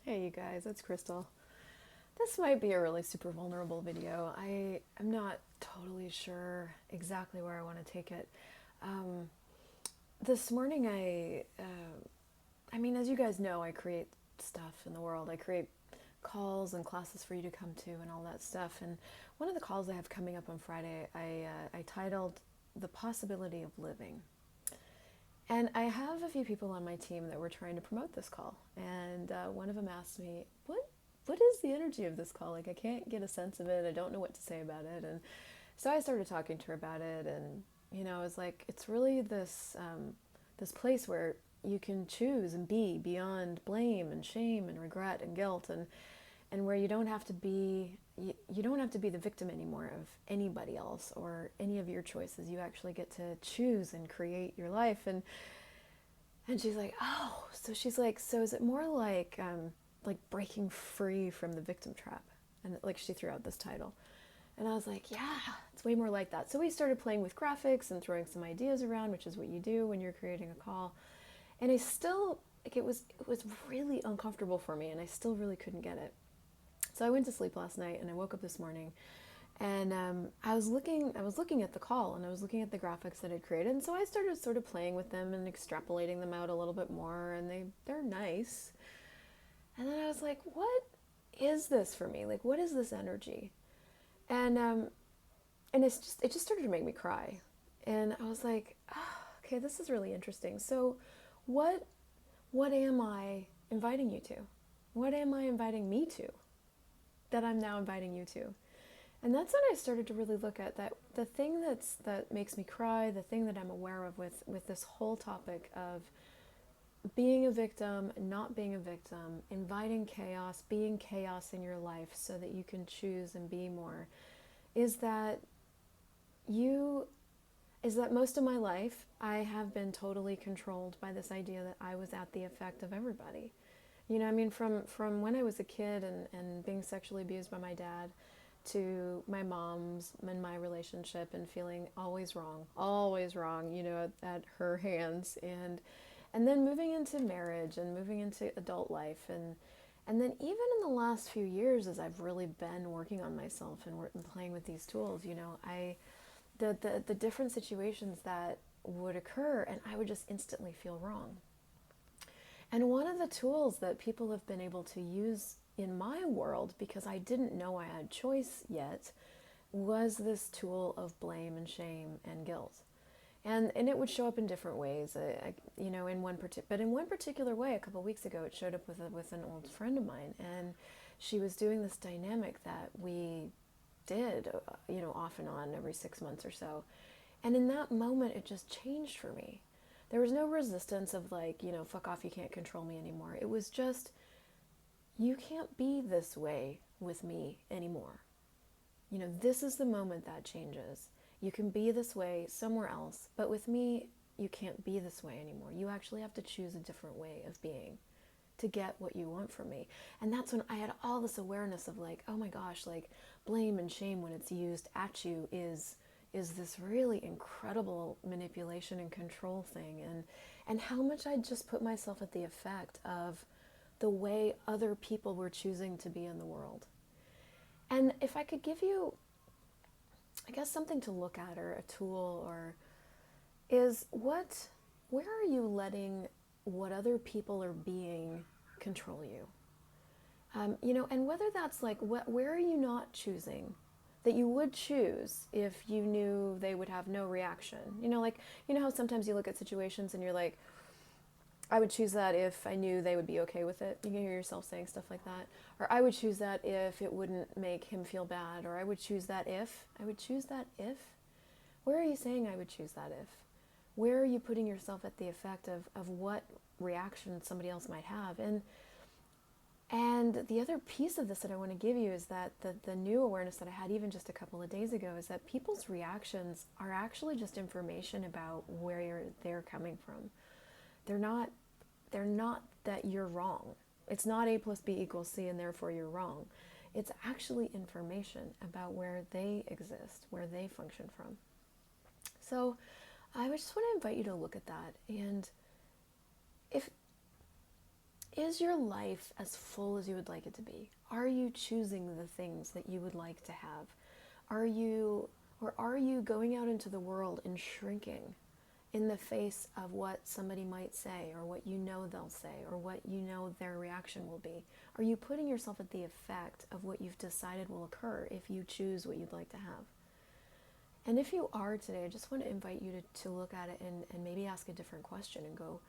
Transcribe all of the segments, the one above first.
Hey you guys, it's Crystal. This might be a really super vulnerable video. I'm not totally sure exactly where I want to take it. Um, this morning I mean, as you guys know, I create stuff in the world. I create calls and classes for you to come to and all that stuff. And one of the calls I have coming up on Friday, I titled "The Possibility of Living." And I have a few people on my team that were trying to promote this call, and one of them asked me, what is the energy of this call? Like, I can't get a sense of it. I don't know what to say about it." And so I started talking to her about it, and I was like, it's really this place where you can choose and be beyond blame and shame and regret and guilt, and where you don't have to be you don't have to be the victim anymore of anybody else or any of your choices. You actually get to choose and create your life. And she's like, oh, so she's like, so is it more like breaking free from the victim trap? And like she threw out this title. And I was like, yeah, it's way more like that. So we started playing with graphics and throwing some ideas around, which is what you do when you're creating a call. And I still, like, it was really uncomfortable for me, and I still really couldn't get it. So I went to sleep last night, and I woke up this morning, and I was looking at the call, and I was looking at the graphics that I'd created, and so I started sort of playing with them and extrapolating them out a little bit more, and they're nice. And then I was like, what is this for me? Like, what is this energy? And it just started to make me cry, and I was like, oh, okay, this is really interesting. So, what what am I inviting you to? What am I inviting me to that I'm now inviting you to? And that's when I started to really look at that the thing that makes me cry, the thing that I'm aware of with this whole topic of being a victim, not being a victim, inviting chaos, being chaos in your life so that you can choose and be more, is that you is that most of my life I have been totally controlled by this idea that I was at the effect of everybody. I mean, from when I was a kid and being sexually abused by my dad, to my mom's and my relationship and feeling always wrong, at her hands, and then moving into marriage and moving into adult life, and then even in the last few years, as I've really been working on myself and playing with these tools, the different situations that would occur, and I would just instantly feel wrong. And one of the tools that people have been able to use in my world, because I didn't know I had choice yet, was this tool of blame and shame and guilt. And it would show up in different ways, but in one particular way, a couple of weeks ago, it showed up with an old friend of mine, and she was doing this dynamic that we did, off and on every 6 months or so. And in that moment, it just changed for me. There was no resistance of like, fuck off, you can't control me anymore. It was just, you can't be this way with me anymore. This is the moment that changes. You can be this way somewhere else, but with me, you can't be this way anymore. You actually have to choose a different way of being to get what you want from me. And that's when I had all this awareness of like, oh my gosh, like blame and shame when it's used at you is this really incredible manipulation and control thing, and how much I just put myself at the effect of the way other people were choosing to be in the world. And if I could give you, I guess, something to look at, or a tool, or is where are you letting what other people are being control you? And whether that's like, where are you not choosing that you would choose if you knew they would have no reaction? Like, how sometimes you look at situations and you're like, I would choose that if I knew they would be okay with it. You can hear yourself saying stuff like that. Or I would choose that if it wouldn't make him feel bad. Or I would choose that if. I would choose that if. Where are you saying I would choose that if? Where are you putting yourself at the effect of what reaction somebody else might have? And the other piece of this that I want to give you is that the new awareness that I had even just a couple of days ago is that people's reactions are actually just information about where they're coming from. They're not that you're wrong. It's not A plus B equals C and therefore you're wrong. It's actually information about where they exist, where they function from. So I just want to invite you to look at that. And if Is your life as full as you would like it to be? Are you choosing the things that you would like to have? Are you, or are you going out into the world and shrinking in the face of what somebody might say, or what you know they'll say, or what you know their reaction will be? Are you putting yourself at the effect of what you've decided will occur if you choose what you'd like to have? And if you are today, I just want to invite you to look at it and maybe ask a different question and go,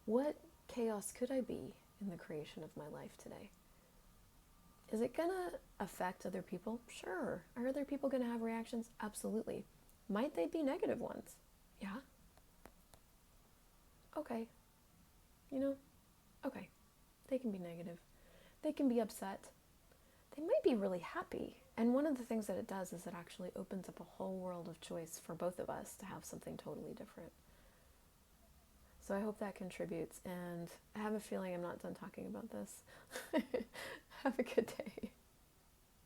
what chaos could I be in the creation of my life today? Is it going to affect other people? Sure. Are other people going to have reactions? Absolutely. Might they be negative ones? Yeah. Okay. You know, okay. They can be negative. They can be upset. They might be really happy. And one of the things that it does is it actually opens up a whole world of choice for both of us to have something totally different. So I hope that contributes, and I have a feeling I'm not done talking about this. Have a good day.